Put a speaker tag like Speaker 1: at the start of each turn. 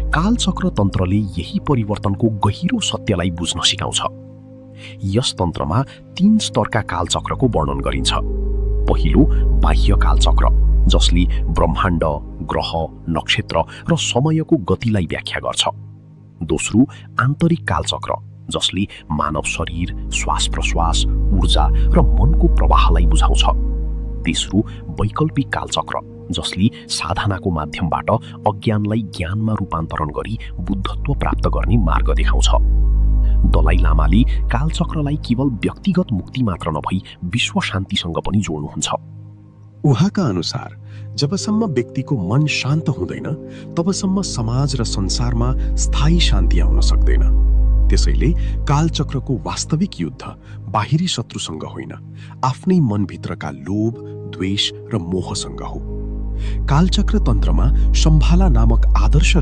Speaker 1: कालचक्र तन्त्रले यही परिवर्तनको गहिरो सत्यलाई बुझ्न सिकाउँछ। यस तन्त्रमा 3 स्तरका कालचक्रको वर्णन गरिन्छ। पहिलो बाह्य कालचक्र, जसले ब्रह्माण्ड, ग्रह, नक्षत्र र समयको गतिलाई व्याख्या गर्छ। दोस्रो आन्तरिक कालचक्र, जसले मानव शरीर, श्वास प्रश्वास, ऊर्जा र मनको प्रवाहलाई बुझाउँछ। तेस्रो वैकल्पिक कालचक्र, जसले साधनाको माध्यमबाट अज्ञानलाई ज्ञानमा रूपान्तरण गरी बुद्धत्व प्राप्त गर्ने मार्ग देखाउँछ। दलाई लामाले कालचक्रलाई केवल व्यक्तिगत मुक्ति मात्र नभई विश्व शान्तिसँग पनि जोड्नुहुन्छ।
Speaker 2: उहाँका अनुसार जबसम्म व्यक्तिको मन शान्त हुँदैन तबसम्म समाज र संसारमा स्थायी शान्ति आउन सक्दैन। त्यसैले कालचक्रको वास्तविक युद्ध बाहिरी शत्रुसँग होइन, आफ्नै मनभित्रका लोभ, द्वेष र मोहसँग हो। कालचक्र तन्त्रमा सम्भाला नामक आदर्श